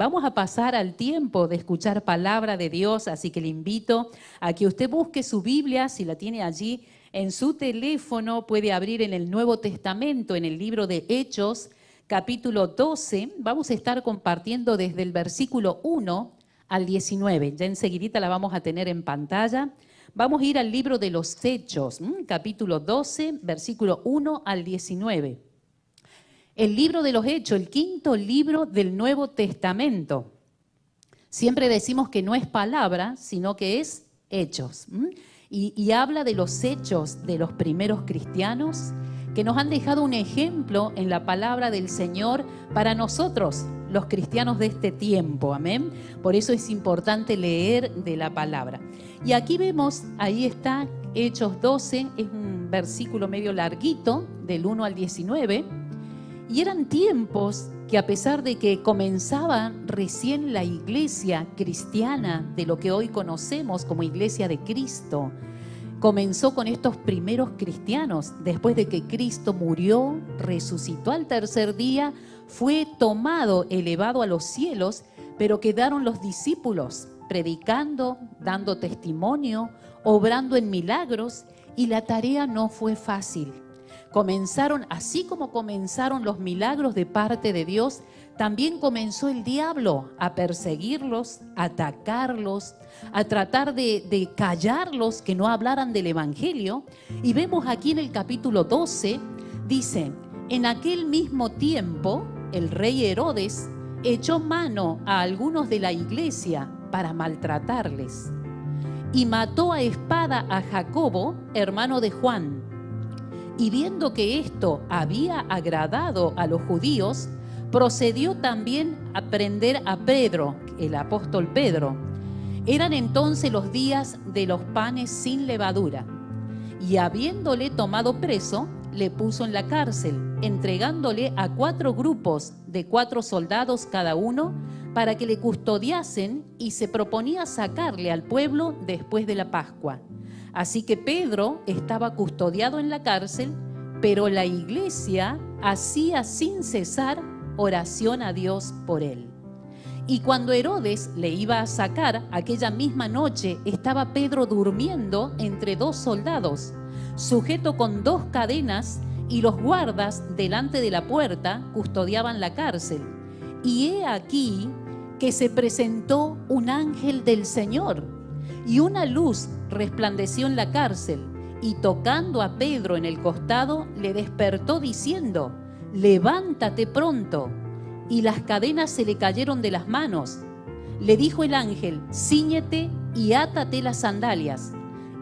vamos a pasar al tiempo de escuchar palabra de Dios, así que le invito a que usted busque su Biblia, si la tiene allí en su teléfono, puede abrir en el Nuevo Testamento, en el libro de Hechos, capítulo 12. Vamos a estar compartiendo desde el versículo 1 al 19. Ya enseguidita la vamos a tener en pantalla. Vamos a ir al libro de los Hechos, capítulo 12, versículo 1 al 19. El libro de los Hechos, el quinto libro del Nuevo Testamento. Siempre decimos que no es palabra, sino que es hechos. Y habla de los hechos de los primeros cristianos que nos han dejado un ejemplo en la palabra del Señor para nosotros, los cristianos de este tiempo. Amén. Por eso es importante leer de la palabra. Y aquí vemos, ahí está, Hechos 12, es un versículo medio larguito, del 1 al 19. Y eran tiempos que, a pesar de que comenzaba recién la iglesia cristiana de lo que hoy conocemos como Iglesia de Cristo, comenzó con estos primeros cristianos. Después de que Cristo murió, resucitó al tercer día, fue tomado, elevado a los cielos, pero quedaron los discípulos predicando, dando testimonio, obrando en milagros, y la tarea no fue fácil. Comenzaron, así como comenzaron los milagros de parte de Dios, también comenzó el diablo a perseguirlos, a atacarlos, a tratar de callarlos, que no hablaran del Evangelio. Y vemos aquí en el capítulo 12, dice: en aquel mismo tiempo, el rey Herodes echó mano a algunos de la iglesia para maltratarles y mató a espada a Jacobo, hermano de Juan. Y viendo que esto había agradado a los judíos, procedió también a prender a Pedro, el apóstol Pedro. Eran entonces los días de los panes sin levadura. Y habiéndole tomado preso, le puso en la cárcel, entregándole a 4 grupos de 4 soldados cada uno, para que le custodiasen, y se proponía sacarle al pueblo después de la Pascua. Así que Pedro estaba custodiado en la cárcel, pero la iglesia hacía sin cesar oración a Dios por él. Y cuando Herodes le iba a sacar, aquella misma noche estaba Pedro durmiendo entre 2 soldados, sujeto con 2 cadenas, y los guardas delante de la puerta custodiaban la cárcel. Y he aquí que se presentó un ángel del Señor, y una luz resplandeció en la cárcel, y tocando a Pedro en el costado, le despertó diciendo: levántate pronto. Y las cadenas se le cayeron de las manos. Le dijo el ángel: cíñete y átate las sandalias.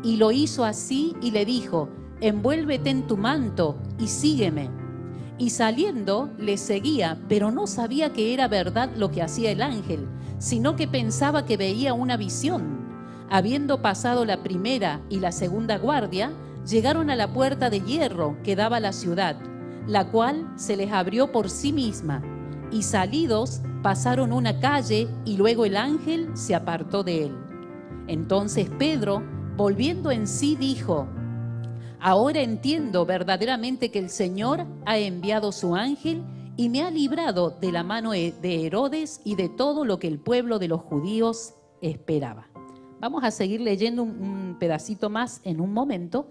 Y lo hizo así, y le dijo: envuélvete en tu manto y sígueme. Y saliendo le seguía, pero no sabía que era verdad lo que hacía el ángel, sino que pensaba que veía una visión. Habiendo pasado la primera y la segunda guardia, llegaron a la puerta de hierro que daba a la ciudad, la cual se les abrió por sí misma. Y salidos, pasaron una calle, y luego el ángel se apartó de él. Entonces Pedro, volviendo en sí, dijo: ahora entiendo verdaderamente que el Señor ha enviado su ángel y me ha librado de la mano de Herodes y de todo lo que el pueblo de los judíos esperaba. Vamos a seguir leyendo un pedacito más en un momento,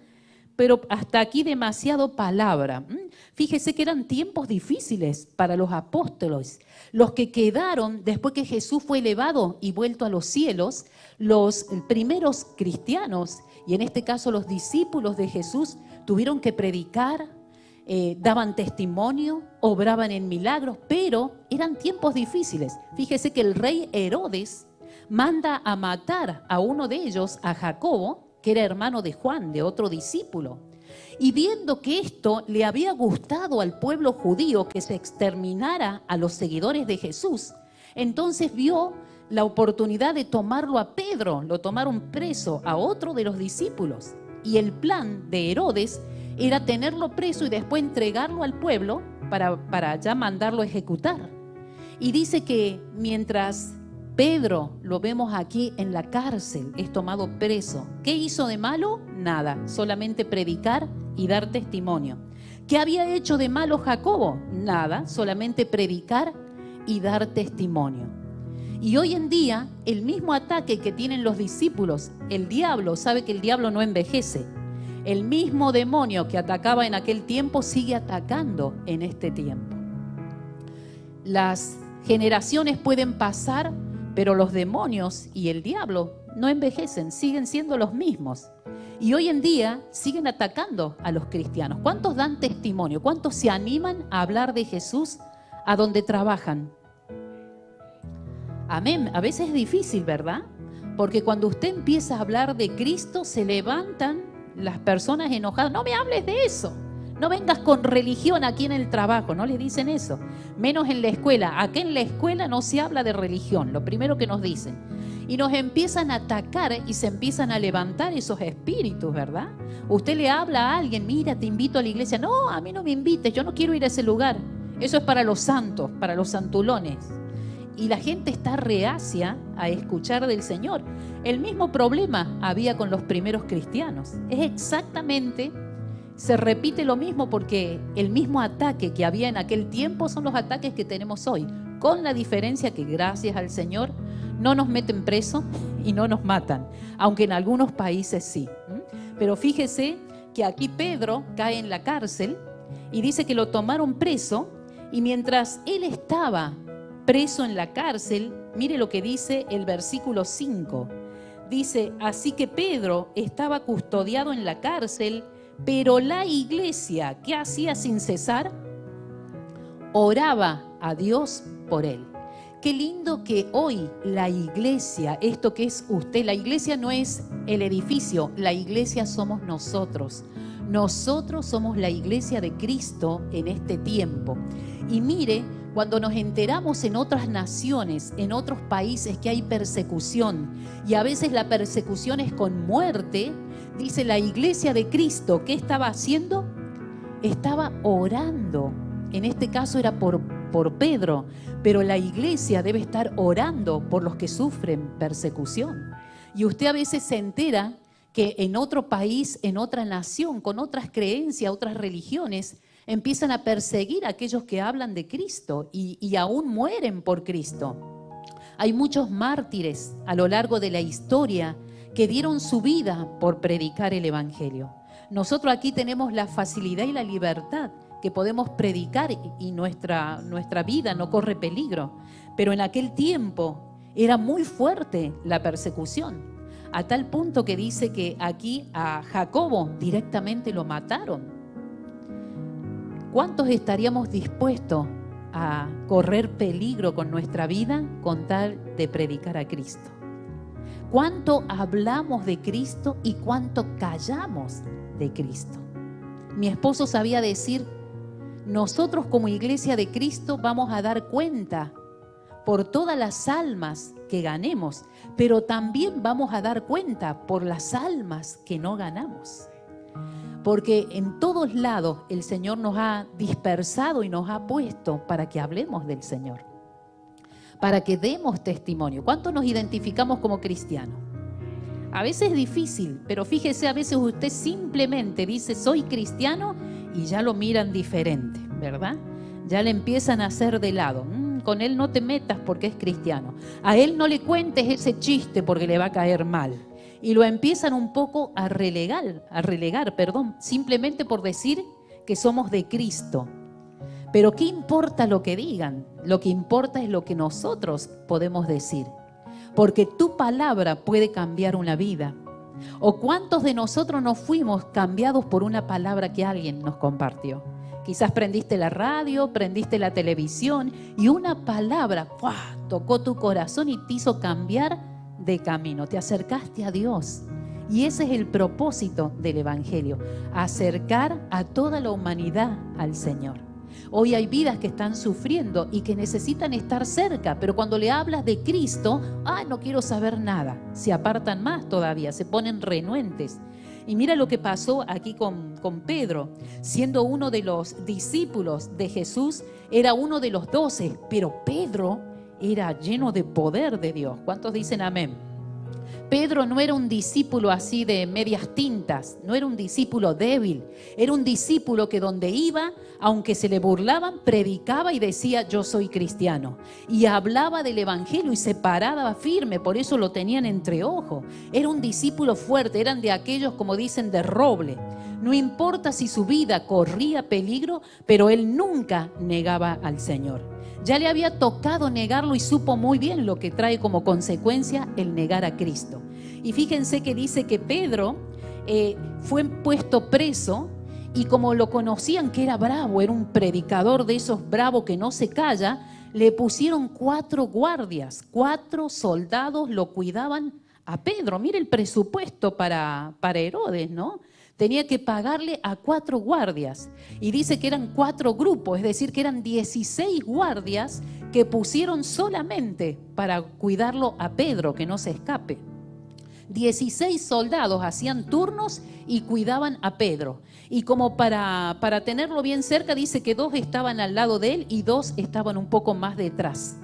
pero hasta aquí demasiado palabra. Fíjese que eran tiempos difíciles para los apóstoles, los que quedaron después que Jesús fue elevado y vuelto a los cielos, los primeros cristianos, y en este caso los discípulos de Jesús, tuvieron que predicar, daban testimonio, obraban en milagros, pero eran tiempos difíciles. Fíjese que el rey Herodes manda a matar a uno de ellos, a Jacobo, que era hermano de Juan, de otro discípulo. Y viendo que esto le había gustado al pueblo judío, que se exterminara a los seguidores de Jesús, entonces vio la oportunidad de tomarlo a Pedro. Lo tomaron preso, a otro de los discípulos. Y el plan de Herodes era tenerlo preso y después entregarlo al pueblo para ya mandarlo a ejecutar. Y dice que mientras Pedro, lo vemos aquí en la cárcel, es tomado preso. ¿Qué hizo de malo? Nada, solamente predicar y dar testimonio. ¿Qué había hecho de malo Jacobo? Nada, solamente predicar y dar testimonio. Y hoy en día, el mismo ataque que tienen los discípulos, el diablo, sabe que el diablo no envejece. El mismo demonio que atacaba en aquel tiempo sigue atacando en este tiempo. Las generaciones pueden pasar, pero los demonios y el diablo no envejecen, siguen siendo los mismos. Y hoy en día siguen atacando a los cristianos. ¿Cuántos dan testimonio? ¿Cuántos se animan a hablar de Jesús a donde trabajan? Amén. A veces es difícil, ¿verdad? Porque cuando usted empieza a hablar de Cristo, se levantan las personas enojadas. No me hables de eso. No vengas con religión aquí en el trabajo. No les dicen eso. Menos en la escuela. Aquí en la escuela no se habla de religión. Lo primero que nos dicen. Y nos empiezan a atacar y se empiezan a levantar esos espíritus, ¿verdad? Usted le habla a alguien, mira, te invito a la iglesia. No, a mí no me invites, yo no quiero ir a ese lugar. Eso es para los santos, para los santulones. Y la gente está reacia a escuchar del Señor. El mismo problema había con los primeros cristianos. Es exactamente, se repite lo mismo porque el mismo ataque que había en aquel tiempo son los ataques que tenemos hoy. Con la diferencia que gracias al Señor no nos meten preso y no nos matan, aunque en algunos países sí. Pero fíjese que aquí Pedro cae en la cárcel y dice que lo tomaron preso, y mientras él estaba preso en la cárcel, mire lo que dice el versículo 5. Dice, así que Pedro estaba custodiado en la cárcel, pero la iglesia, ¿qué hacía sin cesar? Oraba a Dios por él. Qué lindo que hoy la iglesia, esto que es usted, la iglesia no es el edificio, la iglesia somos nosotros. Nosotros somos la iglesia de Cristo en este tiempo. Y mire, cuando nos enteramos en otras naciones, en otros países que hay persecución, y a veces la persecución es con muerte, dice la iglesia de Cristo, ¿qué estaba haciendo? Estaba orando. En este caso era por Pedro, pero la iglesia debe estar orando por los que sufren persecución. Y usted a veces se entera que en otro país, en otra nación, con otras creencias, otras religiones, empiezan a perseguir a aquellos que hablan de Cristo y aún mueren por Cristo. Hay muchos mártires a lo largo de la historia que dieron su vida por predicar el Evangelio. Nosotros aquí tenemos la facilidad y la libertad que podemos predicar y nuestra vida no corre peligro. Pero en aquel tiempo era muy fuerte la persecución, a tal punto que dice que aquí a Jacobo directamente lo mataron. ¿Cuántos estaríamos dispuestos a correr peligro con nuestra vida con tal de predicar a Cristo? ¿Cuánto hablamos de Cristo y cuánto callamos de Cristo? Mi esposo sabía decir, nosotros como iglesia de Cristo vamos a dar cuenta por todas las almas que ganemos, pero también vamos a dar cuenta por las almas que no ganamos. Porque en todos lados el Señor nos ha dispersado y nos ha puesto para que hablemos del Señor, para que demos testimonio. ¿Cuánto nos identificamos como cristianos? A veces es difícil, pero fíjese, a veces usted simplemente dice soy cristiano y ya lo miran diferente, ¿verdad? Ya le empiezan a hacer de lado. Con él no te metas porque es cristiano. A él no le cuentes ese chiste porque le va a caer mal. Y lo empiezan un poco a relegar, simplemente por decir que somos de Cristo. Pero ¿qué importa lo que digan? Lo que importa es lo que nosotros podemos decir. Porque tu palabra puede cambiar una vida. ¿O cuántos de nosotros nos fuimos cambiados por una palabra que alguien nos compartió? Quizás prendiste la radio, prendiste la televisión y una palabra tocó tu corazón y te hizo cambiar de camino. Te acercaste a Dios. Y ese es el propósito del Evangelio, acercar a toda la humanidad al Señor. Hoy hay vidas que están sufriendo y que necesitan estar cerca, pero cuando le hablas de Cristo, no quiero saber nada. Se apartan más todavía, se ponen renuentes. Y mira lo que pasó aquí con Pedro. Siendo uno de los discípulos de Jesús, era uno de los 12, pero Pedro era lleno de poder de Dios. ¿Cuántos dicen amén? Pedro no era un discípulo así de medias tintas, no era un discípulo débil, era un discípulo que donde iba, aunque se le burlaban, predicaba y decía: yo soy cristiano. Y hablaba del evangelio y se paraba firme, por eso lo tenían entre ojos. Era un discípulo fuerte, eran de aquellos, como dicen, de roble. No importa si su vida corría peligro, pero él nunca negaba al Señor. Ya le había tocado negarlo y supo muy bien lo que trae como consecuencia el negar a Cristo. Y fíjense que dice que Pedro fue puesto preso, y como lo conocían que era bravo, era un predicador de esos bravos que no se calla, le pusieron 4 guardias, 4 soldados lo cuidaban a Pedro. Mire el presupuesto para Herodes, ¿no? Tenía que pagarle a 4 guardias. Y dice que eran 4 grupos, es decir, que eran 16 guardias que pusieron solamente para cuidarlo a Pedro, que no se escape. 16 soldados hacían turnos y cuidaban a Pedro. Y como para tenerlo bien cerca, dice que 2 estaban al lado de él y 2 estaban un poco más detrás.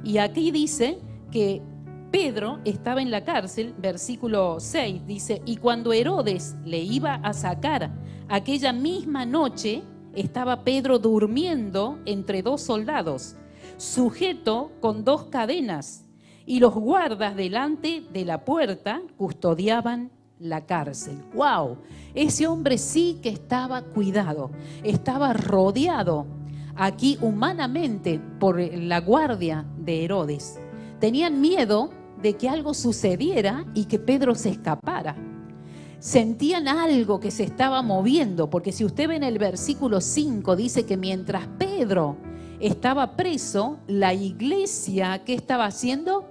Y aquí dice que Pedro estaba en la cárcel, versículo 6, dice: y cuando Herodes le iba a sacar aquella misma noche, estaba Pedro durmiendo entre 2 soldados, sujeto con 2 cadenas, y los guardas delante de la puerta custodiaban la cárcel. ¡Wow! Ese hombre sí que estaba cuidado, estaba rodeado aquí humanamente por la guardia de Herodes. Tenían miedo de que algo sucediera y que Pedro se escapara. Sentían algo que se estaba moviendo, porque si usted ve en el versículo 5, dice que mientras Pedro estaba preso, la iglesia, ¿qué estaba haciendo?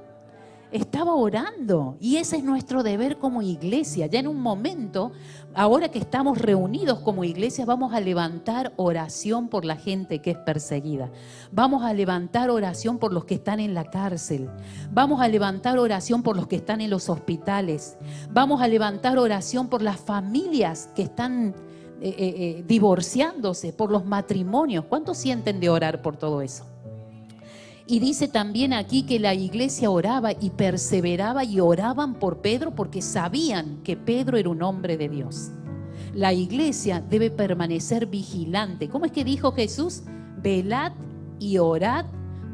Estaba orando. Y ese es nuestro deber como iglesia. Ya en un momento, ahora que estamos reunidos como iglesia, vamos a levantar oración por la gente que es perseguida. Vamos a levantar oración por los que están en la cárcel. Vamos a levantar oración por los que están en los hospitales. Vamos a levantar oración por las familias que están divorciándose, por los matrimonios. ¿Cuántos sienten de orar por todo eso? Y dice también aquí que la iglesia oraba y perseveraba y oraban por Pedro porque sabían que Pedro era un hombre de Dios. La iglesia debe permanecer vigilante. ¿Cómo es que dijo Jesús? Velad y orad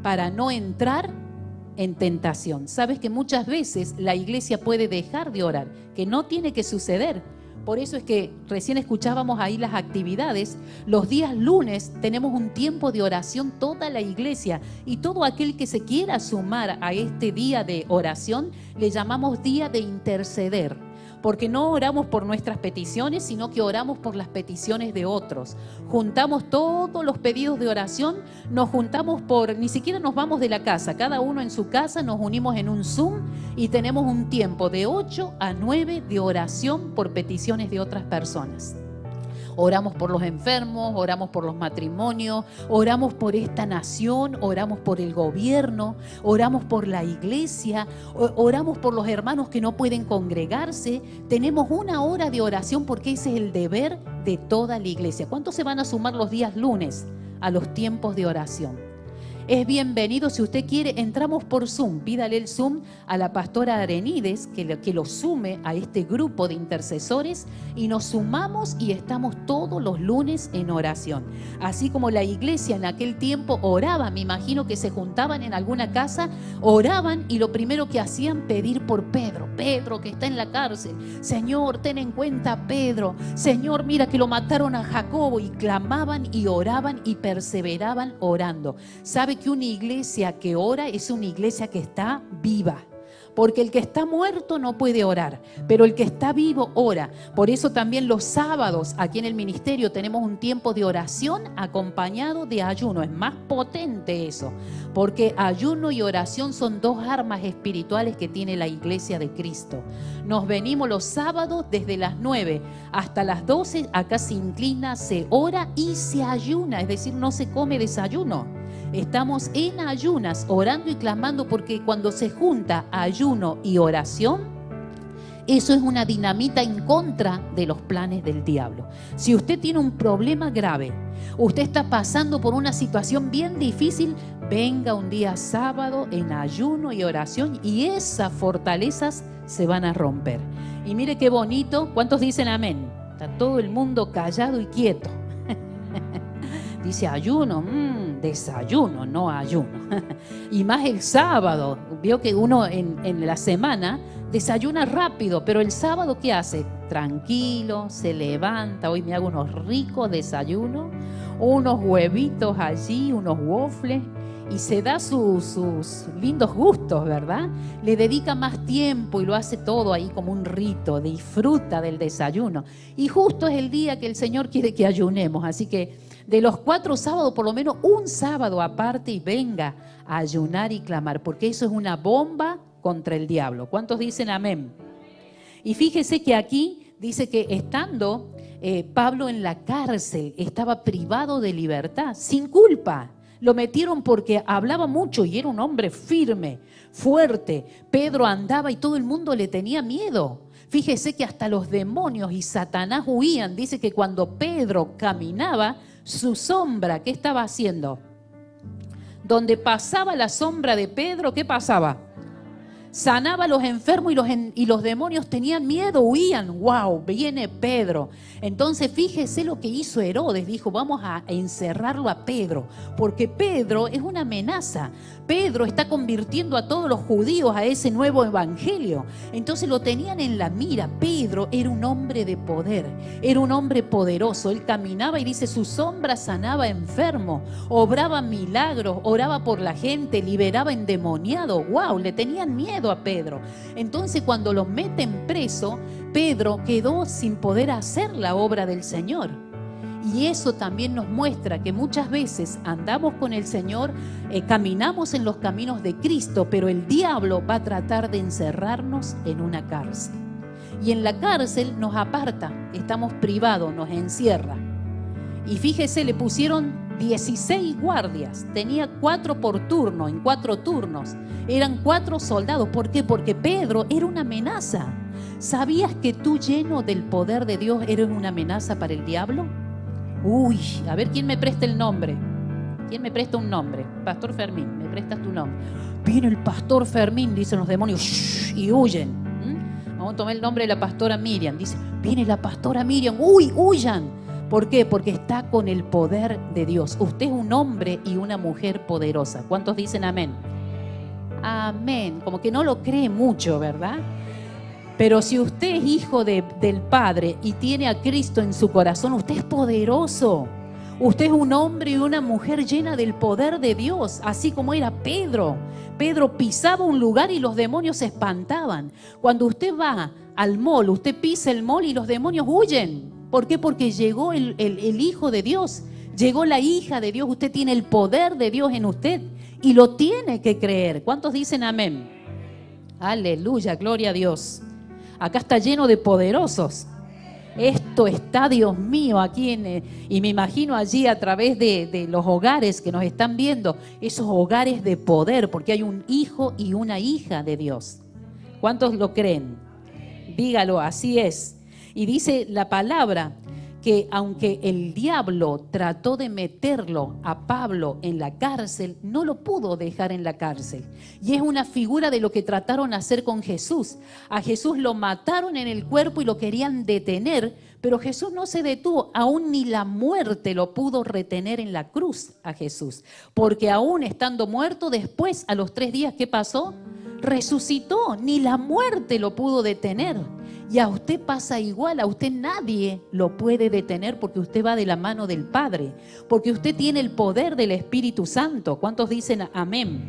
para no entrar en tentación. Sabes que muchas veces la iglesia puede dejar de orar, que no tiene que suceder. Por eso es que recién escuchábamos ahí las actividades. Los días lunes tenemos un tiempo de oración toda la iglesia, y todo aquel que se quiera sumar a este día de oración le llamamos día de interceder, porque no oramos por nuestras peticiones, sino que oramos por las peticiones de otros. Juntamos todos los pedidos de oración, nos juntamos ni siquiera nos vamos de la casa, cada uno en su casa, nos unimos en un Zoom y tenemos un tiempo de 8 a 9 de oración por peticiones de otras personas. Oramos por los enfermos, oramos por los matrimonios, oramos por esta nación, oramos por el gobierno, oramos por la iglesia, oramos por los hermanos que no pueden congregarse. Tenemos 1 hora de oración porque ese es el deber de toda la iglesia. ¿Cuántos se van a sumar los días lunes a los tiempos de oración? Es bienvenido. Si usted quiere, entramos por Zoom. Pídale el Zoom a la pastora Arenides que lo sume a este grupo de intercesores, y nos sumamos y estamos todos los lunes en oración. Así como la iglesia en aquel tiempo oraba, me imagino que se juntaban en alguna casa, oraban, y lo primero que hacían, pedir por Pedro. Pedro que está en la cárcel. Señor, ten en cuenta a Pedro. Señor, mira que lo mataron a Jacobo. Y clamaban y oraban y perseveraban orando. ¿Sabe que una iglesia que ora es una iglesia que está viva? Porque el que está muerto no puede orar, pero el que está vivo ora. Por eso también los sábados aquí en el ministerio tenemos un tiempo de oración acompañado de ayuno. Es más potente eso, porque ayuno y oración son 2 armas espirituales que tiene la iglesia de Cristo. Nos venimos los sábados desde las 9 hasta las 12, acá se inclina, se ora y se ayuna, es decir, no se come desayuno. Estamos en ayunas, orando y clamando, porque cuando se junta ayuno y oración, eso es una dinamita en contra de los planes del diablo. Si usted tiene un problema grave, usted está pasando por una situación bien difícil, venga un día sábado en ayuno y oración y esas fortalezas se van a romper. Y mire qué bonito, ¿cuántos dicen amén? Está todo el mundo callado y quieto. Dice ayuno, desayuno, no ayuno. Y más el sábado, vio que uno en la semana desayuna rápido, pero el sábado ¿qué hace? Tranquilo, se levanta, hoy me hago unos ricos desayunos, unos huevitos allí, unos waffles, y se da sus lindos gustos, ¿verdad? Le dedica más tiempo y lo hace todo ahí como un rito, disfruta del desayuno. Y justo es el día que el Señor quiere que ayunemos, así que de los 4 sábados, por lo menos un sábado aparte y venga a ayunar y clamar, porque eso es una bomba contra el diablo. ¿Cuántos dicen amén? Y fíjese que aquí dice que estando Pablo en la cárcel, estaba privado de libertad, sin culpa. Lo metieron porque hablaba mucho y era un hombre firme, fuerte. Pedro andaba y todo el mundo le tenía miedo. Fíjese que hasta los demonios y Satanás huían. Dice que cuando Pedro caminaba, su sombra, ¿qué estaba haciendo? Donde pasaba la sombra de Pedro, ¿qué pasaba? Sanaba a los enfermos y los demonios tenían miedo, huían. ¡Wow! Viene Pedro. Entonces fíjese lo que hizo Herodes. Dijo, vamos a encerrarlo a Pedro, porque Pedro es una amenaza. Pedro está convirtiendo a todos los judíos a ese nuevo evangelio. Entonces lo tenían en la mira. Pedro era un hombre de poder, era un hombre poderoso. Él caminaba y dice, su sombra sanaba enfermos, obraba milagros, oraba por la gente, liberaba endemoniados. ¡Wow! Le tenían miedo a Pedro. Entonces cuando lo meten preso, Pedro quedó sin poder hacer la obra del Señor. Y eso también nos muestra que muchas veces andamos con el Señor, caminamos en los caminos de Cristo, pero el diablo va a tratar de encerrarnos en una cárcel. Y en la cárcel nos aparta, estamos privados, nos encierra. Y fíjese, le pusieron 16 guardias, tenía 4 por turno, en 4 turnos. Eran 4 soldados. ¿Por qué? Porque Pedro era una amenaza. ¿Sabías que tú, lleno del poder de Dios, eres una amenaza para el diablo? Uy, a ver, ¿quién me presta el nombre? ¿Quién me presta un nombre? Pastor Fermín, ¿me prestas tu nombre? Viene el pastor Fermín, dicen los demonios, ¡shh!, y huyen. Vamos a tomar el nombre de la pastora Miriam. Dice, viene la pastora Miriam, ¡uy, huyan! ¿Por qué? Porque está con el poder de Dios. Usted es un hombre y una mujer poderosa. ¿Cuántos dicen amén? Amén. Como que no lo cree mucho, ¿verdad? Pero si usted es hijo del Padre y tiene a Cristo en su corazón, usted es poderoso. Usted es un hombre y una mujer llena del poder de Dios, así como era Pedro. Pedro pisaba un lugar y los demonios se espantaban. Cuando usted va al mall, usted pisa el mall y los demonios huyen. ¿Por qué? Porque llegó el Hijo de Dios, llegó la hija de Dios. Usted tiene el poder de Dios en usted y lo tiene que creer. ¿Cuántos dicen amén? Aleluya, gloria a Dios. Acá está lleno de poderosos. Esto está, Dios mío, aquí y me imagino allí a través de los hogares que nos están viendo, esos hogares de poder, porque hay un hijo y una hija de Dios. ¿Cuántos lo creen? Dígalo, así es. Y dice la palabra que aunque el diablo trató de meterlo a Pablo en la cárcel, no lo pudo dejar en la cárcel. Y es una figura de lo que trataron de hacer con Jesús. A Jesús lo mataron en el cuerpo y lo querían detener, pero Jesús no se detuvo. Aún ni la muerte lo pudo retener en la cruz a Jesús. Porque aún estando muerto, después, a los 3 días, ¿qué pasó? Resucitó. Ni la muerte lo pudo detener. Y a usted pasa igual, a usted nadie lo puede detener porque usted va de la mano del Padre, porque usted tiene el poder del Espíritu Santo. ¿Cuántos dicen amén?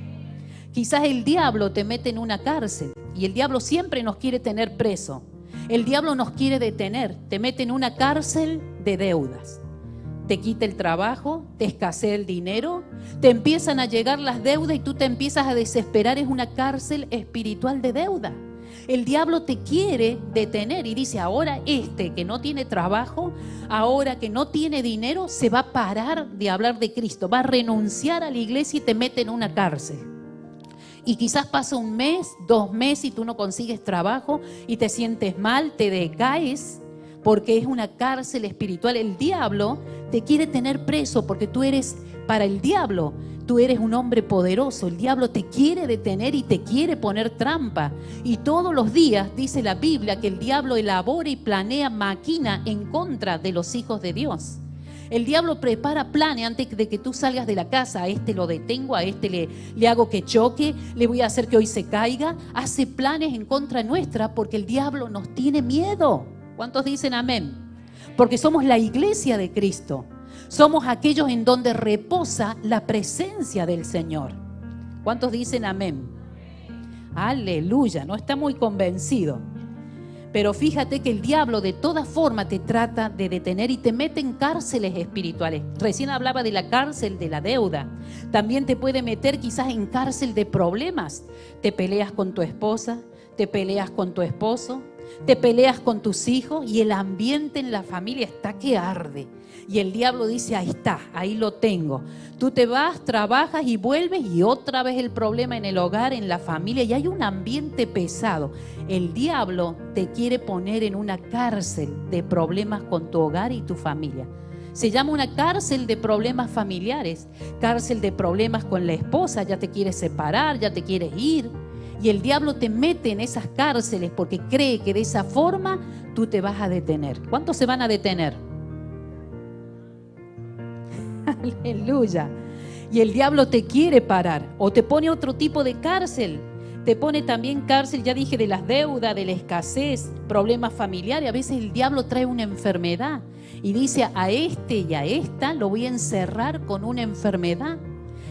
Quizás el diablo te mete en una cárcel y el diablo siempre nos quiere tener preso. El diablo nos quiere detener, te mete en una cárcel de deudas. Te quita el trabajo, te escasea el dinero, te empiezan a llegar las deudas y tú te empiezas a desesperar. Es una cárcel espiritual de deuda. El diablo te quiere detener y dice, ahora que no tiene trabajo, ahora que no tiene dinero, se va a parar de hablar de Cristo, va a renunciar a la iglesia y te mete en una cárcel. Y quizás pasa 1 mes, 2 meses y tú no consigues trabajo y te sientes mal, te decaes, porque es una cárcel espiritual. El diablo te quiere tener preso porque tú eres, para el diablo, Tú eres un hombre poderoso. El diablo te quiere detener y te quiere poner trampa. Y todos los días dice la Biblia que el diablo elabora y planea, maquina en contra de los hijos de Dios. El diablo prepara planes antes de que tú salgas de la casa. A este lo detengo, a este le hago que choque, le voy a hacer que hoy se caiga. Hace planes en contra nuestra porque el diablo nos tiene miedo. ¿Cuántos dicen amén? Porque somos la iglesia de Cristo. Somos aquellos en donde reposa la presencia del Señor. ¿Cuántos dicen amén? Aleluya, no está muy convencido. Pero fíjate que el diablo de toda forma te trata de detener y te mete en cárceles espirituales. Recién hablaba de la cárcel de la deuda. También te puede meter quizás en cárcel de problemas. Te peleas con tu esposa, te peleas con tu esposo, te peleas con tus hijos y el ambiente en la familia está que arde. Y el diablo dice, ahí está, ahí lo tengo. Tú te vas, trabajas y vuelves y otra vez el problema en el hogar, en la familia, y hay un ambiente pesado. El diablo te quiere poner en una cárcel de problemas con tu hogar y tu familia. Se llama una cárcel de problemas familiares, cárcel de problemas con la esposa, ya te quieres separar, ya te quieres ir. Y el diablo te mete en esas cárceles porque cree que de esa forma tú te vas a detener. ¿Cuántos se van a detener? Aleluya. Y el diablo te quiere parar o te pone otro tipo de cárcel. Te pone también cárcel, ya dije, de las deudas, de la escasez, problemas familiares. A veces el diablo trae una enfermedad y dice, a este y a esta lo voy a encerrar con una enfermedad.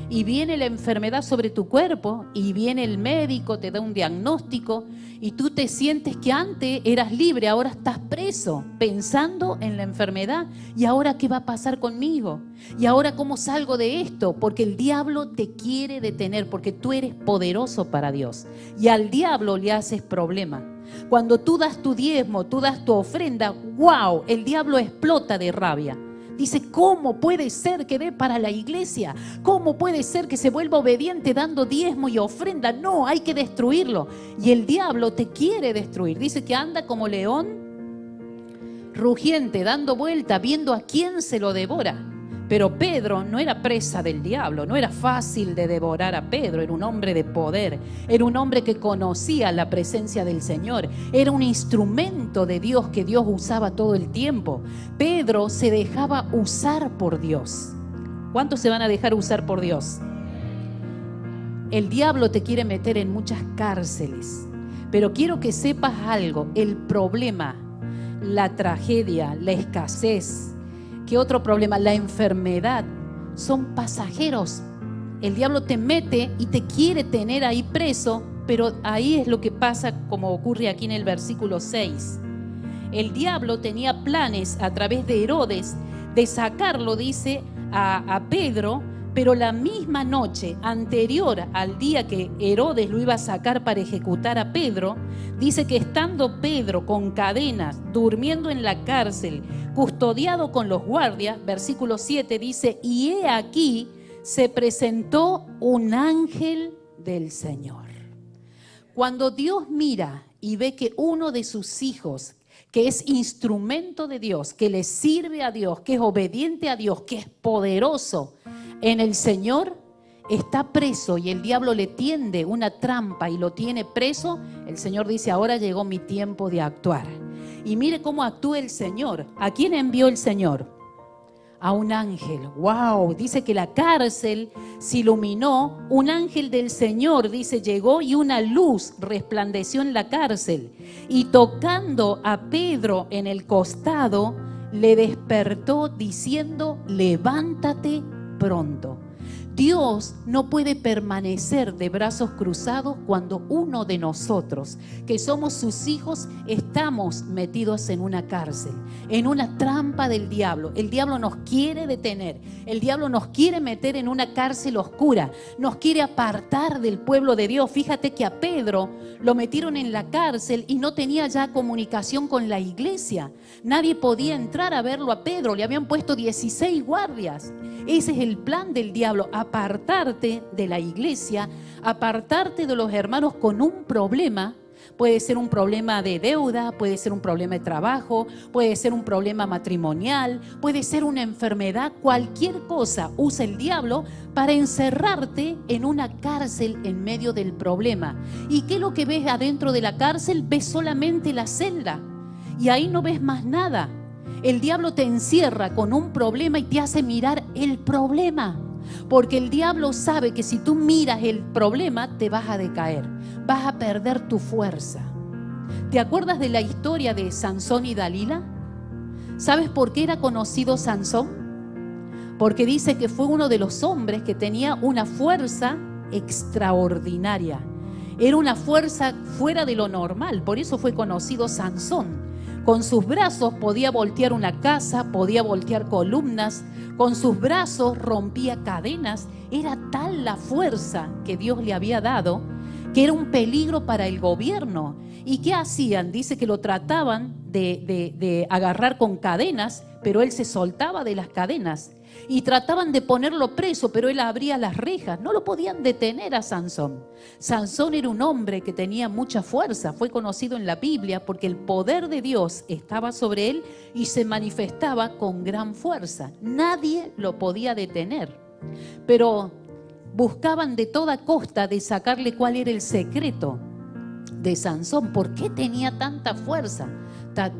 Y viene la enfermedad sobre tu cuerpo y viene el médico, te da un diagnóstico y tú te sientes que antes eras libre, ahora estás preso pensando en la enfermedad. ¿Y ahora qué va a pasar conmigo? ¿Y ahora cómo salgo de esto? Porque el diablo te quiere detener porque tú eres poderoso para Dios y al diablo le haces problema. Cuando tú das tu diezmo, tú das tu ofrenda, ¡wow! El diablo explota de rabia. Dice, ¿cómo puede ser que dé para la iglesia? ¿Cómo puede ser que se vuelva obediente dando diezmo y ofrenda? No, hay que destruirlo. Y el diablo te quiere destruir. Dice que anda como león rugiente, dando vuelta, viendo a quién se lo devora. Pero Pedro no era presa del diablo, no era fácil de devorar a Pedro, era un hombre de poder, era un hombre que conocía la presencia del Señor, era un instrumento de Dios que Dios usaba todo el tiempo. Pedro se dejaba usar por Dios. ¿Cuántos se van a dejar usar por Dios? El diablo te quiere meter en muchas cárceles, pero quiero que sepas algo, el problema, la tragedia, la escasez, ¿qué otro problema? La enfermedad, son pasajeros. El diablo te mete y te quiere tener ahí preso, pero ahí es lo que pasa como ocurre aquí en el versículo 6. El diablo tenía planes a través de Herodes de sacarlo, dice, a Pedro, pero la misma noche anterior al día que Herodes lo iba a sacar para ejecutar a Pedro, dice que estando Pedro con cadenas, durmiendo en la cárcel, custodiado con los guardias, versículo 7 dice, y he aquí se presentó un ángel del Señor. Cuando Dios mira y ve que uno de sus hijos, que es instrumento de Dios, que le sirve a Dios, que es obediente a Dios, que es poderoso en el Señor, está preso y el diablo le tiende una trampa y lo tiene preso, el Señor dice, ahora llegó mi tiempo de actuar. Y mire cómo actúa el Señor. ¿A quién envió el Señor? A un ángel. ¡Wow! Dice que la cárcel se iluminó. Un ángel del Señor, dice, llegó y una luz resplandeció en la cárcel. Y tocando a Pedro en el costado, le despertó diciendo, levántate pronto. Dios no puede permanecer de brazos cruzados cuando uno de nosotros, que somos sus hijos, estamos metidos en una cárcel, en una trampa del diablo. El diablo nos quiere detener, el diablo nos quiere meter en una cárcel oscura, nos quiere apartar del pueblo de Dios. Fíjate que a Pedro lo metieron en la cárcel y no tenía ya comunicación con la iglesia. Nadie podía entrar a verlo a Pedro, le habían puesto 16 guardias. Ese es el plan del diablo, apartarte de la iglesia, apartarte de los hermanos con un problema, puede ser un problema de deuda, puede ser un problema de trabajo, puede ser un problema matrimonial, puede ser una enfermedad, cualquier cosa usa el diablo para encerrarte en una cárcel en medio del problema. ¿Y qué es lo que ves adentro de la cárcel? Ves solamente la celda y ahí no ves más nada. El diablo te encierra con un problema y te hace mirar el problema. Porque el diablo sabe que si tú miras el problema te vas a decaer, vas a perder tu fuerza. ¿Te acuerdas de la historia de Sansón y Dalila? ¿Sabes por qué era conocido Sansón? Porque dice que fue uno de los hombres que tenía una fuerza extraordinaria. Era una fuerza fuera de lo normal, por eso fue conocido Sansón. Con sus brazos podía voltear una casa, podía voltear columnas, con sus brazos rompía cadenas. Era tal la fuerza que Dios le había dado que era un peligro para el gobierno. ¿Y qué hacían? Dice que lo trataban de agarrar con cadenas, pero él se soltaba de las cadenas. Y trataban de ponerlo preso, pero él abría las rejas. No lo podían detener a Sansón. Sansón era un hombre que tenía mucha fuerza. Fue conocido en la Biblia porque el poder de Dios estaba sobre él y se manifestaba con gran fuerza. Nadie lo podía detener. Pero buscaban de toda costa de sacarle cuál era el secreto de Sansón. ¿Por qué tenía tanta fuerza?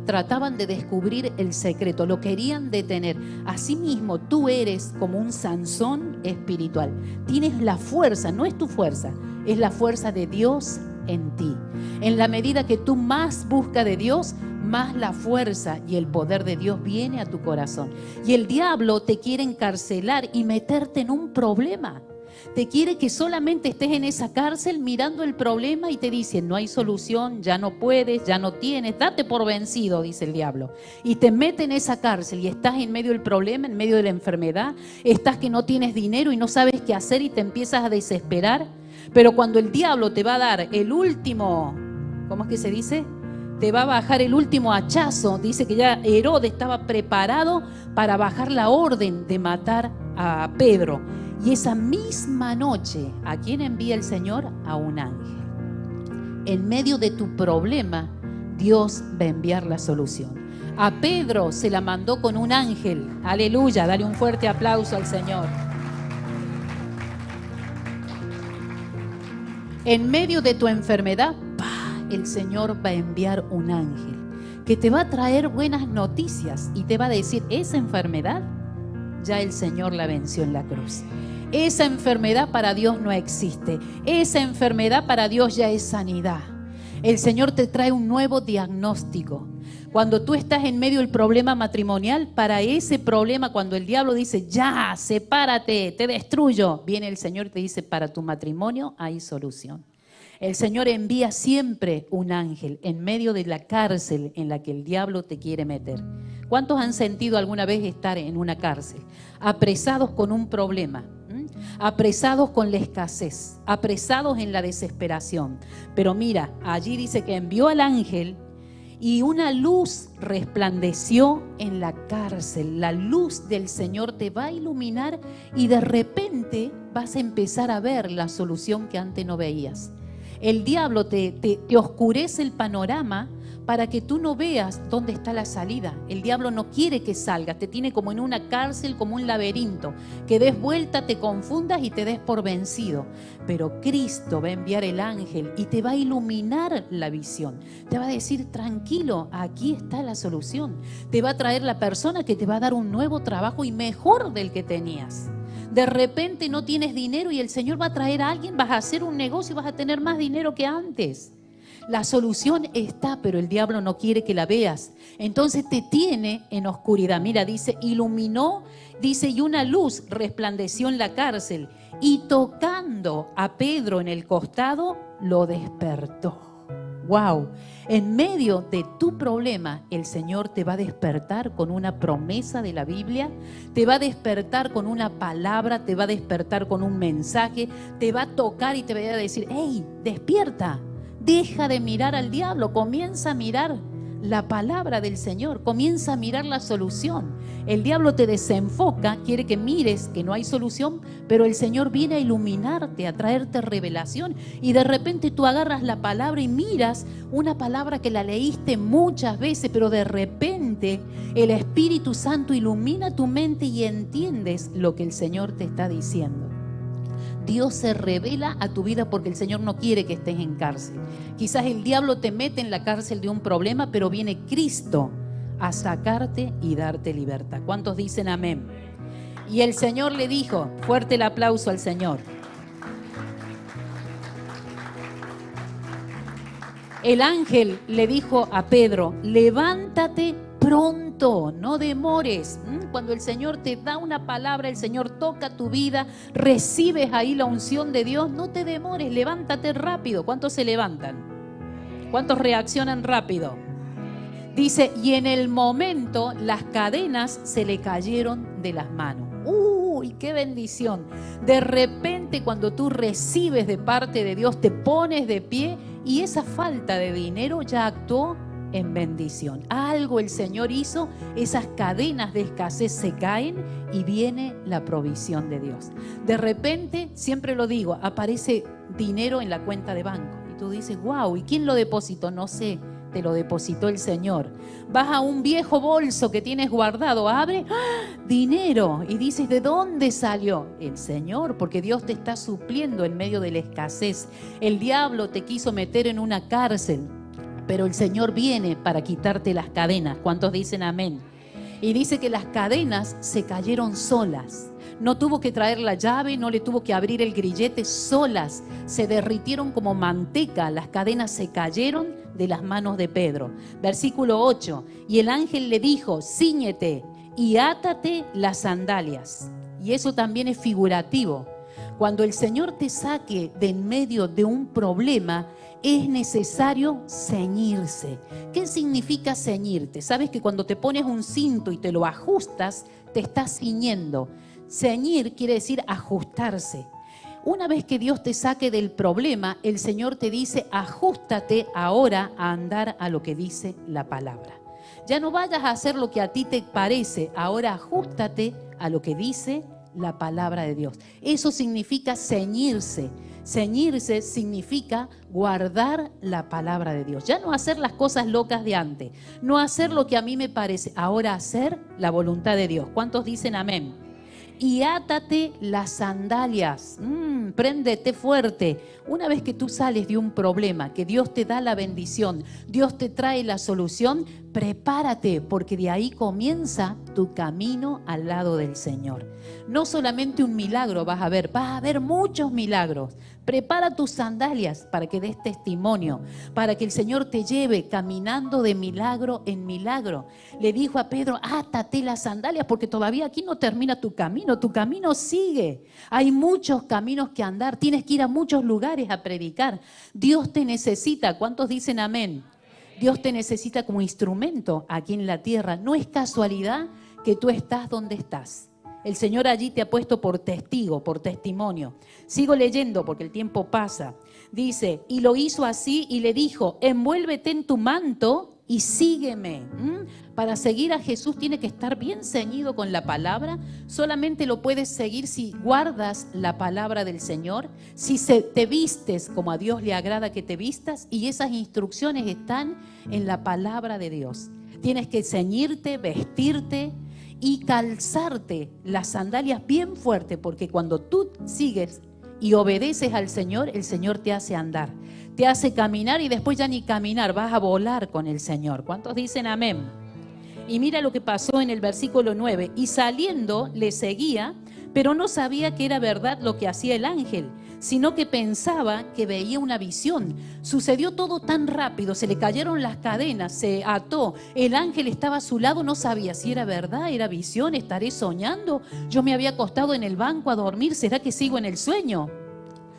Trataban de descubrir el secreto, lo querían detener. Asimismo, tú eres como un Sansón espiritual. Tienes la fuerza, no es tu fuerza, es la fuerza de Dios en ti. En la medida que tú más buscas de Dios, más la fuerza y el poder de Dios viene a tu corazón. Y el diablo te quiere encarcelar y meterte en un problema. Te quiere que solamente estés en esa cárcel mirando el problema y te dicen, no hay solución, ya no puedes, ya no tienes, date por vencido, dice el diablo. Y te mete en esa cárcel y estás en medio del problema, en medio de la enfermedad, estás que no tienes dinero y no sabes qué hacer y te empiezas a desesperar. Pero cuando el diablo te va a dar el último, ¿cómo es que se dice? Te va a bajar el último hachazo. Dice que ya Herodes estaba preparado para bajar la orden de matar a Pedro. Y esa misma noche, ¿a quién envía el Señor? A un ángel. En medio de tu problema, Dios va a enviar la solución. A Pedro se la mandó con un ángel. Aleluya, dale un fuerte aplauso al Señor. En medio de tu enfermedad, el Señor va a enviar un ángel que te va a traer buenas noticias y te va a decir, esa enfermedad ya el Señor la venció en la cruz. Esa enfermedad para Dios no existe. Esa enfermedad para Dios ya es sanidad. El Señor te trae un nuevo diagnóstico. Cuando tú estás en medio del problema matrimonial, para ese problema, cuando el diablo dice, ya, sepárate, te destruyo, viene el Señor y te dice, para tu matrimonio hay solución. El Señor envía siempre un ángel en medio de la cárcel en la que el diablo te quiere meter. ¿Cuántos han sentido alguna vez estar en una cárcel? Apresados con un problema, apresados con la escasez, apresados en la desesperación. Pero mira, allí dice que envió al ángel y una luz resplandeció en la cárcel. La luz del Señor te va a iluminar y de repente vas a empezar a ver la solución que antes no veías. El diablo te oscurece el panorama para que tú no veas dónde está la salida. El diablo no quiere que salgas, te tiene como en una cárcel, como un laberinto, que des vuelta, te confundas y te des por vencido. Pero Cristo va a enviar el ángel y te va a iluminar la visión. Te va a decir, tranquilo, aquí está la solución. Te va a traer la persona que te va a dar un nuevo trabajo y mejor del que tenías. De repente no tienes dinero y el Señor va a traer a alguien, vas a hacer un negocio y vas a tener más dinero que antes. La solución está, pero el diablo no quiere que la veas. Entonces te tiene en oscuridad. Mira, dice, iluminó, dice, y una luz resplandeció en la cárcel. Y tocando a Pedro en el costado, lo despertó. ¡Wow! En medio de tu problema, el Señor te va a despertar con una promesa de la Biblia, te va a despertar con una palabra, te va a despertar con un mensaje, te va a tocar y te va a decir, ¡hey, despierta! Deja de mirar al diablo, comienza a mirar la palabra del Señor. Comienza a mirar la solución. El diablo te desenfoca, quiere que mires que no hay solución, pero el Señor viene a iluminarte, a traerte revelación. Y de repente tú agarras la palabra y miras una palabra que la leíste muchas veces, pero de repente el Espíritu Santo ilumina tu mente y entiendes lo que el Señor te está diciendo. Dios se revela a tu vida porque el Señor no quiere que estés en cárcel. Quizás el diablo te mete en la cárcel de un problema, pero viene Cristo a sacarte y darte libertad. ¿Cuántos dicen amén? Y el Señor le dijo, fuerte el aplauso al Señor. El ángel le dijo a Pedro, levántate pronto, no demores. Cuando el Señor te da una palabra, el Señor toca tu vida, recibes ahí la unción de Dios, no te demores, levántate rápido. ¿Cuántos se levantan? ¿Cuántos reaccionan rápido? Dice, y en el momento las cadenas se le cayeron de las manos. ¡Uy, qué bendición! De repente cuando tú recibes de parte de Dios, te pones de pie y esa falta de dinero ya actuó en bendición. Algo el Señor hizo, esas cadenas de escasez se caen y viene la provisión de Dios. De repente, siempre lo digo, aparece dinero en la cuenta de banco y tú dices, wow, ¿y quién lo depositó? No sé, te lo depositó el Señor. Vas a un viejo bolso que tienes guardado, abre, ¡ah! Dinero, y dices, ¿de dónde salió? El Señor, porque Dios te está supliendo en medio de la escasez. El diablo te quiso meter en una cárcel, pero el Señor viene para quitarte las cadenas. ¿Cuántos dicen amén? Y dice que las cadenas se cayeron solas. No tuvo que traer la llave, no le tuvo que abrir el grillete, solas. Se derritieron como manteca, las cadenas se cayeron de las manos de Pedro. Versículo 8, y el ángel le dijo, cíñete y átate las sandalias. Y eso también es figurativo. Cuando el Señor te saque de en medio de un problema, es necesario ceñirse. ¿Qué significa ceñirte? Sabes que cuando te pones un cinto y te lo ajustas, te estás ciñendo. Ceñir quiere decir ajustarse. Una vez que Dios te saque del problema, el Señor te dice, ajústate ahora a andar a lo que dice la palabra. Ya no vayas a hacer lo que a ti te parece, ahora ajústate a lo que dice la palabra de Dios. Eso significa ceñirse. Ceñirse significa guardar la palabra de Dios. Ya no hacer las cosas locas de antes, no hacer lo que a mí me parece, ahora hacer la voluntad de Dios. ¿Cuántos dicen amén? Y átate las sandalias, préndete fuerte. Una vez que tú sales de un problema, que Dios te da la bendición, Dios te trae la solución, prepárate, porque de ahí comienza tu camino al lado del Señor. No solamente un milagro vas a ver muchos milagros. Prepara tus sandalias para que des testimonio, para que el Señor te lleve caminando de milagro en milagro. Le dijo a Pedro, átate las sandalias porque todavía aquí no termina tu camino sigue. Hay muchos caminos que andar, tienes que ir a muchos lugares a predicar. Dios te necesita, ¿cuántos dicen amén? Dios te necesita como instrumento aquí en la tierra. No es casualidad que tú estás donde estás. El Señor allí te ha puesto por testigo, por testimonio. Sigo leyendo porque el tiempo pasa. Dice, y lo hizo así y le dijo, envuélvete en tu manto y sígueme. Para seguir a Jesús tiene que estar bien ceñido con la palabra. Solamente lo puedes seguir si guardas la palabra del Señor, si te vistes como a Dios le agrada que te vistas, y esas instrucciones están en la palabra de Dios. Tienes que ceñirte, vestirte y calzarte las sandalias bien fuerte, porque cuando tú sigues y obedeces al Señor, el Señor te hace andar, te hace caminar y después ya ni caminar, vas a volar con el Señor. ¿Cuántos dicen amén? Y mira lo que pasó en el versículo 9, y saliendo le seguía, pero no sabía que era verdad lo que hacía el ángel, sino que pensaba que veía una visión. Sucedió todo tan rápido, se le cayeron las cadenas, se ató, el ángel estaba a su lado, no sabía si era verdad, era visión, estaré soñando, yo me había acostado en el banco a dormir, ¿será que sigo en el sueño?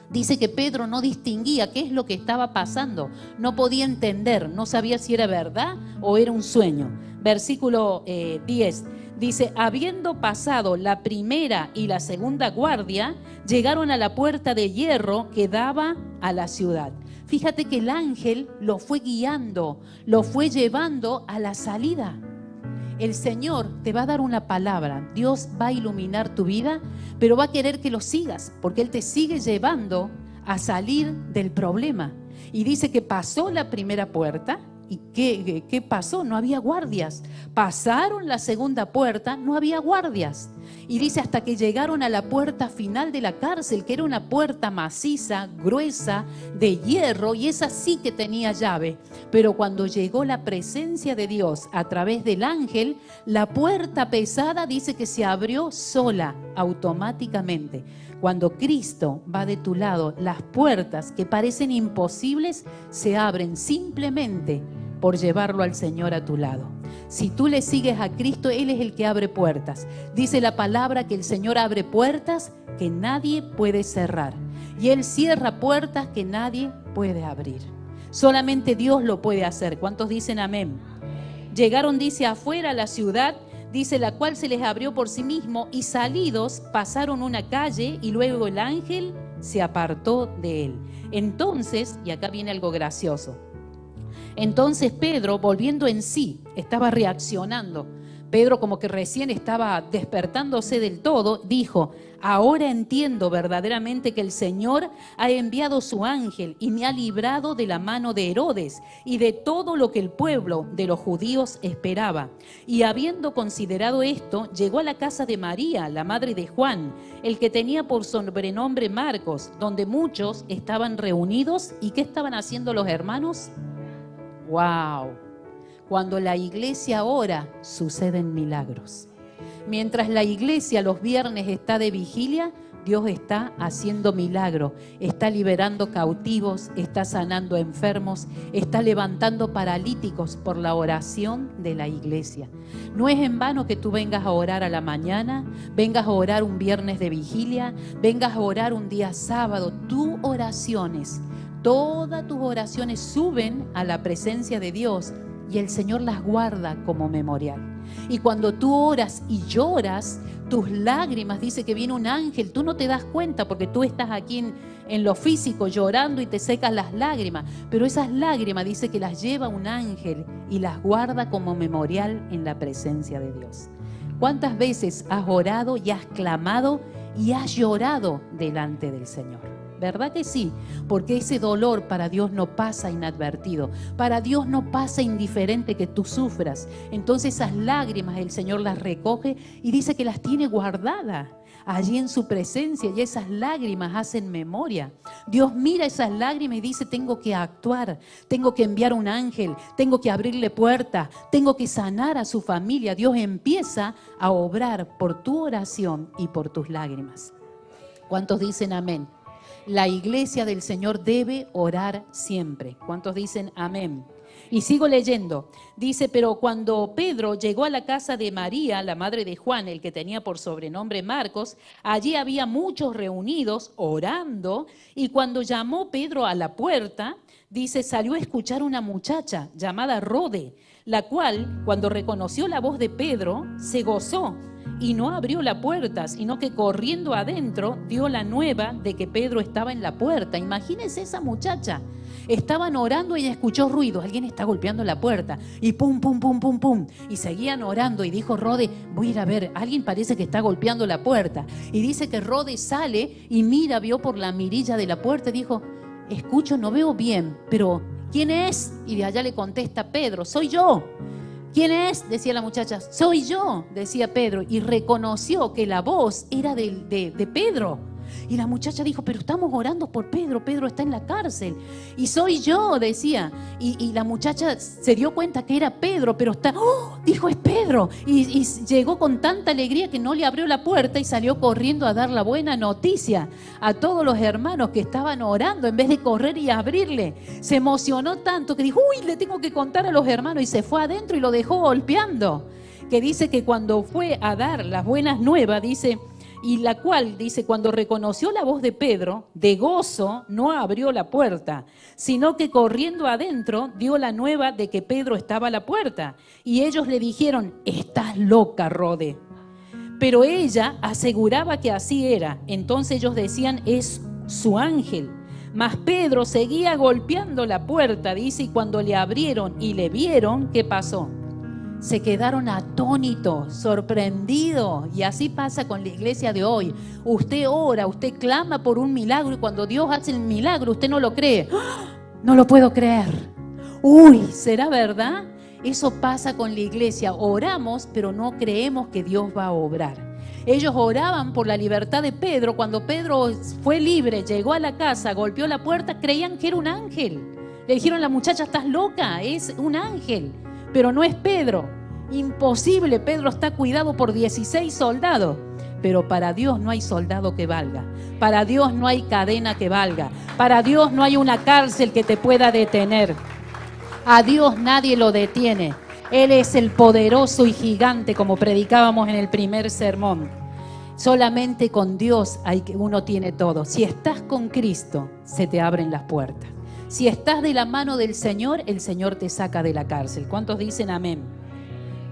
Dice que Pedro no distinguía qué es lo que estaba pasando, no podía entender, no sabía si era verdad o era un sueño. Versículo 10. Dice, habiendo pasado la primera y la segunda guardia, llegaron a la puerta de hierro que daba a la ciudad. Fíjate que el ángel lo fue guiando, lo fue llevando a la salida. El Señor te va a dar una palabra, Dios va a iluminar tu vida, pero va a querer que lo sigas, porque Él te sigue llevando a salir del problema. Y dice que pasó la primera puerta. ¿Y qué pasó? No había guardias. Pasaron la segunda puerta, no había guardias. Y dice hasta que llegaron a la puerta final de la cárcel, que era una puerta maciza, gruesa, de hierro, y esa sí que tenía llave. Pero cuando llegó la presencia de Dios a través del ángel, la puerta pesada dice que se abrió sola, automáticamente. Cuando Cristo va de tu lado, las puertas que parecen imposibles se abren simplemente por llevarlo al Señor a tu lado. Si tú le sigues a Cristo, Él es el que abre puertas. Dice la palabra que el Señor abre puertas que nadie puede cerrar. Y Él cierra puertas que nadie puede abrir. Solamente Dios lo puede hacer. ¿Cuántos dicen amén? Llegaron, dice, afuera a la ciudad, dice, la cual se les abrió por sí mismo, y salidos pasaron una calle, y luego el ángel se apartó de él. Entonces, y acá viene algo gracioso, entonces Pedro, volviendo en sí, estaba reaccionando. Pedro, como que recién estaba despertándose del todo, dijo: ahora entiendo verdaderamente que el Señor ha enviado su ángel y me ha librado de la mano de Herodes y de todo lo que el pueblo de los judíos esperaba. Y habiendo considerado esto, llegó a la casa de María, la madre de Juan, el que tenía por sobrenombre Marcos, donde muchos estaban reunidos. ¿Y qué estaban haciendo los hermanos? ¡Wow! Cuando la iglesia ora, suceden milagros. Mientras la iglesia los viernes está de vigilia, Dios está haciendo milagros, está liberando cautivos, está sanando enfermos, está levantando paralíticos por la oración de la iglesia. No es en vano que tú vengas a orar a la mañana, vengas a orar un viernes de vigilia, vengas a orar un día sábado. Tus oraciones, todas tus oraciones suben a la presencia de Dios y el Señor las guarda como memorial. Y cuando tú oras y lloras, tus lágrimas, dice que viene un ángel, tú no te das cuenta porque tú estás aquí en lo físico llorando y te secas las lágrimas, pero esas lágrimas dice que las lleva un ángel y las guarda como memorial en la presencia de Dios. ¿Cuántas veces has orado y has clamado y has llorado delante del Señor? ¿Verdad que sí? Porque ese dolor para Dios no pasa inadvertido, para Dios no pasa indiferente que tú sufras. Entonces esas lágrimas el Señor las recoge y dice que las tiene guardadas allí en su presencia, y esas lágrimas hacen memoria. Dios mira esas lágrimas y dice: tengo que actuar, tengo que enviar un ángel, tengo que abrirle puertas, tengo que sanar a su familia. Dios empieza a obrar por tu oración y por tus lágrimas. ¿Cuántos dicen amén? La iglesia del Señor debe orar siempre. ¿Cuántos dicen amén? Y sigo leyendo. Dice: pero cuando Pedro llegó a la casa de María, la madre de Juan, el que tenía por sobrenombre Marcos, allí había muchos reunidos orando, y cuando llamó Pedro a la puerta, dice, salió a escuchar una muchacha llamada Rode, la cual, cuando reconoció la voz de Pedro, se gozó. Y no abrió la puerta, sino que corriendo adentro dio la nueva de que Pedro estaba en la puerta. Imagínense esa muchacha. Estaban orando y ella escuchó ruidos. Alguien está golpeando la puerta. Y pum, pum, pum, pum, pum. Y seguían orando. Y dijo Rode: voy a ir a ver. Alguien parece que está golpeando la puerta. Y dice que Rode sale y mira, vio por la mirilla de la puerta y dijo: escucho, no veo bien, pero ¿quién es? Y de allá le contesta Pedro: soy yo. ¿Quién es?, decía la muchacha. Soy yo, decía Pedro, y reconoció que la voz era de Pedro. Y la muchacha dijo: pero estamos orando por Pedro, Pedro está en la cárcel. Y soy yo, decía. Y la muchacha se dio cuenta que era Pedro, pero dijo: es Pedro. Y llegó con tanta alegría que no le abrió la puerta y salió corriendo a dar la buena noticia a todos los hermanos que estaban orando, en vez de correr y abrirle. Se emocionó tanto que dijo: uy, le tengo que contar a los hermanos, y se fue adentro y lo dejó golpeando. Que dice que cuando fue a dar las buenas nuevas, dice, y la cual, dice, cuando reconoció la voz de Pedro, de gozo no abrió la puerta, sino que corriendo adentro dio la nueva de que Pedro estaba a la puerta. Y ellos le dijeron: estás loca, Rode. Pero ella aseguraba que así era. Entonces ellos decían: es su ángel. Mas Pedro seguía golpeando la puerta, dice, y cuando le abrieron y le vieron, ¿qué pasó? Se quedaron atónitos, sorprendidos. Y así pasa con la iglesia de hoy. Usted ora, usted clama por un milagro y cuando Dios hace el milagro, usted no lo cree. ¡Ah! No lo puedo creer. Uy, ¿será verdad? Eso pasa con la iglesia. Oramos, pero no creemos que Dios va a obrar. Ellos oraban por la libertad de Pedro. Cuando Pedro fue libre, llegó a la casa, golpeó la puerta, creían que era un ángel. Le dijeron a la muchacha, estás loca, es un ángel. Pero no es Pedro. Imposible, Pedro está cuidado por 16 soldados. Pero para Dios no hay soldado que valga. Para Dios no hay cadena que valga. Para Dios no hay una cárcel que te pueda detener. A Dios nadie lo detiene. Él es el poderoso y gigante, como predicábamos en el primer sermón. Solamente con Dios uno tiene todo. Si estás con Cristo, se te abren las puertas. Si estás de la mano del Señor, el Señor te saca de la cárcel. ¿Cuántos dicen amén?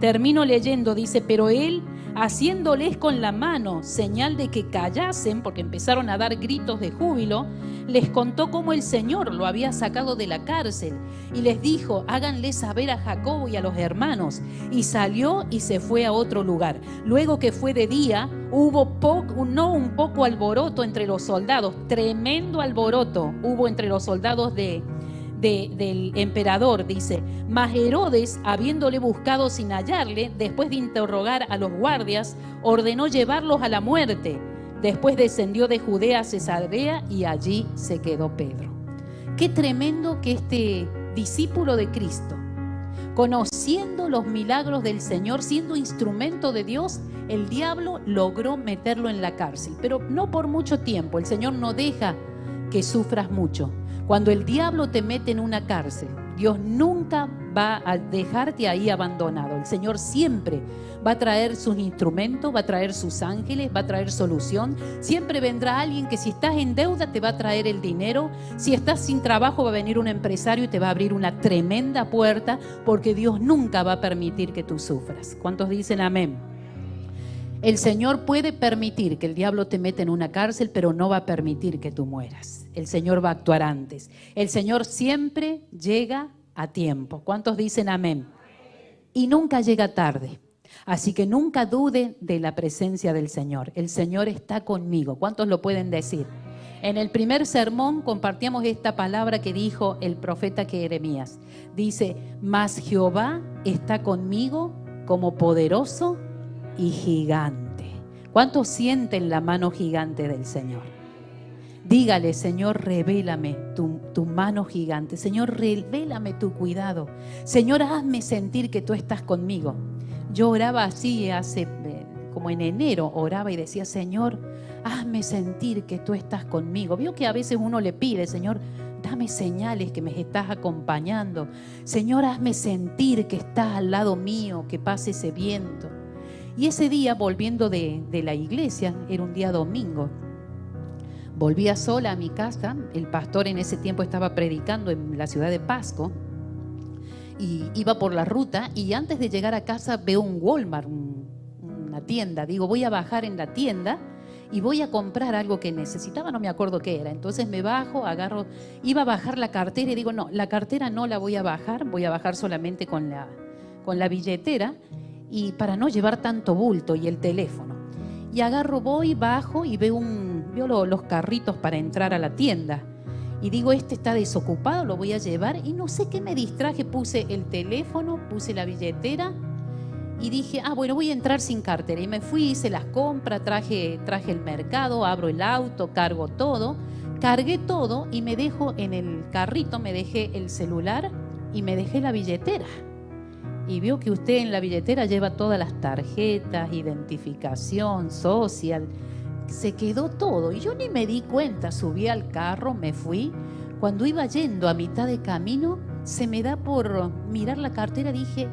Termino leyendo, dice, pero él, haciéndoles con la mano señal de que callasen, porque empezaron a dar gritos de júbilo, les contó cómo el Señor lo había sacado de la cárcel y les dijo, háganle saber a Jacobo y a los hermanos. Y salió y se fue a otro lugar. Luego que fue de día, hubo un poco alboroto entre los soldados, tremendo alboroto hubo entre los soldados del emperador, dice. Mas Herodes, habiéndole buscado sin hallarle, después de interrogar a los guardias, ordenó llevarlos a la muerte. Después descendió de Judea a Cesarea y allí se quedó Pedro. Qué tremendo que este discípulo de Cristo, conociendo los milagros del Señor, siendo instrumento de Dios, el diablo logró meterlo en la cárcel, pero no por mucho tiempo. El Señor no deja que sufras mucho. Cuando el diablo te mete en una cárcel, Dios nunca va a dejarte ahí abandonado. El Señor siempre va a traer sus instrumentos, va a traer sus ángeles, va a traer solución. Siempre vendrá alguien que si estás en deuda te va a traer el dinero. Si estás sin trabajo va a venir un empresario y te va a abrir una tremenda puerta, porque Dios nunca va a permitir que tú sufras. ¿Cuántos dicen amén? El Señor puede permitir que el diablo te meta en una cárcel, pero no va a permitir que tú mueras. El Señor va a actuar antes. El Señor siempre llega a tiempo. ¿Cuántos dicen amén? Y nunca llega tarde. Así que nunca dude de la presencia del Señor. El Señor está conmigo. ¿Cuántos lo pueden decir? En el primer sermón compartíamos esta palabra que dijo el profeta Jeremías. Dice, mas Jehová está conmigo como poderoso y gigante. ¿Cuántos sienten la mano gigante del Señor? Dígale, Señor, revélame tu mano gigante. Señor, revélame tu cuidado. Señor, hazme sentir que tú estás conmigo. Yo oraba así como en enero, oraba y decía, Señor, hazme sentir que tú estás conmigo. Vio que a veces uno le pide, Señor, dame señales que me estás acompañando. Señor, hazme sentir que estás al lado mío, que pase ese viento. Y ese día, volviendo de la iglesia, era un día domingo, volvía sola a mi casa. El pastor en ese tiempo estaba predicando en la ciudad de Pasco y iba por la ruta, y antes de llegar a casa veo un Walmart, una tienda. Digo, voy a bajar en la tienda y voy a comprar algo que necesitaba, no me acuerdo qué era. Entonces me bajo, iba a bajar la cartera y digo, no, la cartera no la voy a bajar solamente con la billetera, y para no llevar tanto bulto y el teléfono. Y bajo y veo los carritos para entrar a la tienda. Y digo, este está desocupado, lo voy a llevar. Y no sé qué me distraje, puse el teléfono, puse la billetera y dije, bueno, voy a entrar sin cartera. Y me fui, hice las compras, traje el mercado, abro el auto, cargo todo. Cargué todo y me dejo en el carrito, me dejé el celular y me dejé la billetera. Y vio que usted en la billetera lleva todas las tarjetas, identificación, social. Se quedó todo y yo ni me di cuenta. Subí al carro, me fui. Cuando iba yendo a mitad de camino, se me da por mirar la cartera. Dije,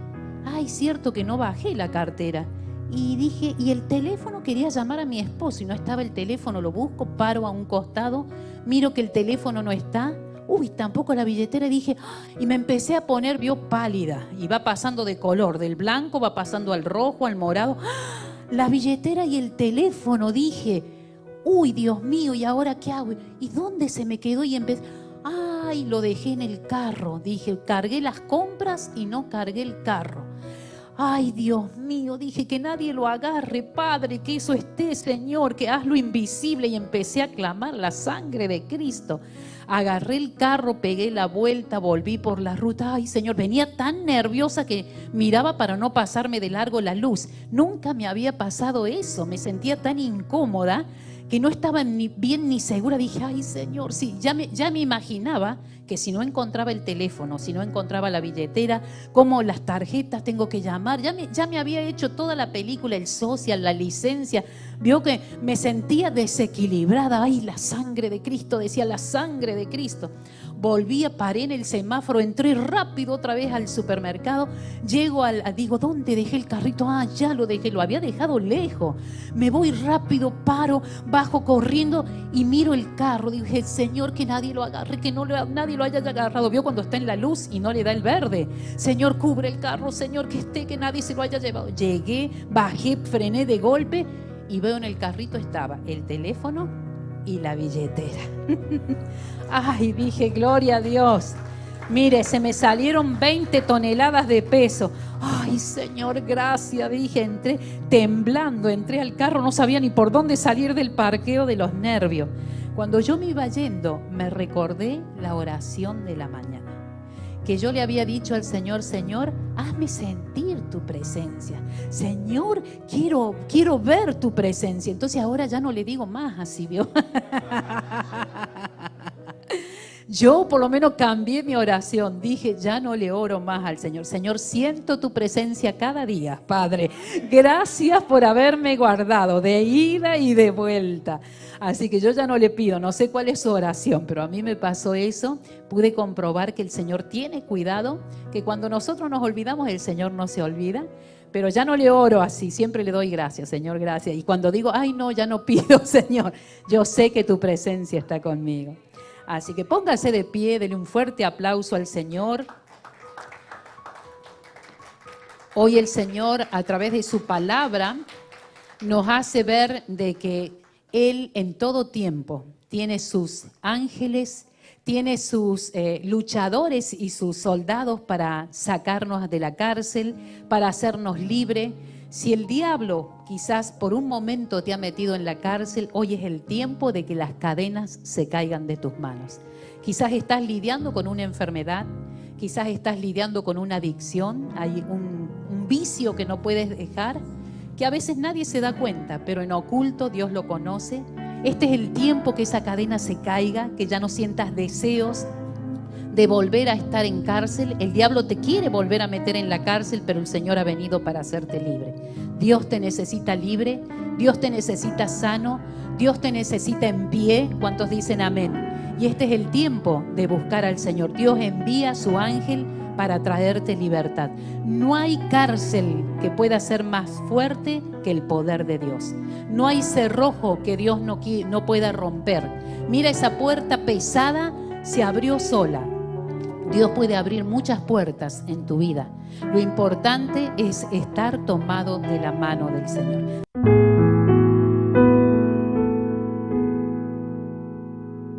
ay, cierto que no bajé la cartera. Y dije, y el teléfono, quería llamar a mi esposo y no estaba el teléfono. Lo busco, paro a un costado, miro que el teléfono no está. Uy, tampoco la billetera. Dije, y me empecé a poner, pálida, y va pasando de color, del blanco va pasando al rojo, al morado. La billetera y el teléfono, dije, Uy, Dios mío, ¿y ahora qué hago? ¿Y dónde se me quedó? Y empecé, ay, lo dejé en el carro. Dije, cargué las compras y no cargué el carro. Ay, Dios mío, dije que nadie lo agarre, Padre, que eso esté, Señor, que hazlo invisible. Y empecé a clamar la sangre de Cristo. Agarré el carro, pegué la vuelta, volví por la ruta. Ay, Señor, venía tan nerviosa que miraba para no pasarme de largo la luz. Nunca me había pasado eso, me sentía tan incómoda que no estaba ni bien ni segura. Dije, ay, Señor, sí, ya me imaginaba que si no encontraba el teléfono, si no encontraba la billetera, como las tarjetas tengo que llamar. Ya me había hecho toda la película, el social, la licencia. Vio que me sentía desequilibrada. Ay, la sangre de Cristo, decía, la sangre de Cristo. Volví, paré en el semáforo, entré rápido otra vez al supermercado. Llego digo, ¿dónde dejé el carrito? Ah, ya lo dejé, lo había dejado lejos. Me voy rápido, paro, bajo corriendo y miro el carro. Dije, Señor, que nadie lo agarre, que nadie lo haya agarrado. Vio cuando está en la luz y no le da el verde. Señor, cubre el carro, Señor, que nadie se lo haya llevado. Llegué, bajé, frené de golpe y veo en el carrito estaba el teléfono y la billetera. Ay, dije, gloria a Dios. Mire, se me salieron 20 toneladas de peso. Ay, Señor, gracias, dije. Entré temblando, entré al carro, no sabía ni por dónde salir del parqueo de los nervios. Cuando yo me iba yendo, me recordé la oración de la mañana, que yo le había dicho al Señor, Señor, hazme sentir tu presencia. Señor, quiero ver tu presencia. Entonces ahora ya no le digo más así, ¿vio? Yo por lo menos cambié mi oración. Dije, ya no le oro más al Señor. Señor, siento tu presencia cada día, Padre. Gracias por haberme guardado de ida y de vuelta. Así que yo ya no le pido, no sé cuál es su oración, pero a mí me pasó eso. Pude comprobar que el Señor tiene cuidado, que cuando nosotros nos olvidamos, el Señor no se olvida. Pero ya no le oro así, siempre le doy gracias, Señor, gracias. Y cuando digo, ay no, ya no pido, Señor, yo sé que tu presencia está conmigo. Así que póngase de pie, denle un fuerte aplauso al Señor. Hoy el Señor, a través de su palabra, nos hace ver de que Él en todo tiempo tiene sus ángeles, tiene sus luchadores y sus soldados para sacarnos de la cárcel, para hacernos libres. Si el diablo quizás por un momento te ha metido en la cárcel, hoy es el tiempo de que las cadenas se caigan de tus manos. Quizás estás lidiando con una enfermedad, quizás estás lidiando con una adicción, hay un vicio que no puedes dejar, que a veces nadie se da cuenta, pero en oculto Dios lo conoce. Este es el tiempo que esa cadena se caiga, que ya no sientas deseos de volver a estar en cárcel. El diablo te quiere volver a meter en la cárcel, pero el Señor ha venido para hacerte libre. Dios te necesita libre, Dios te necesita sano, Dios te necesita en pie. ¿Cuántos dicen amén? Y este es el tiempo de buscar al Señor. Dios envía a su ángel para traerte libertad. No hay cárcel que pueda ser más fuerte que el poder de Dios. No hay cerrojo que Dios no pueda romper. Mira, esa puerta pesada se abrió sola. Dios puede abrir muchas puertas en tu vida. Lo importante es estar tomado de la mano del Señor.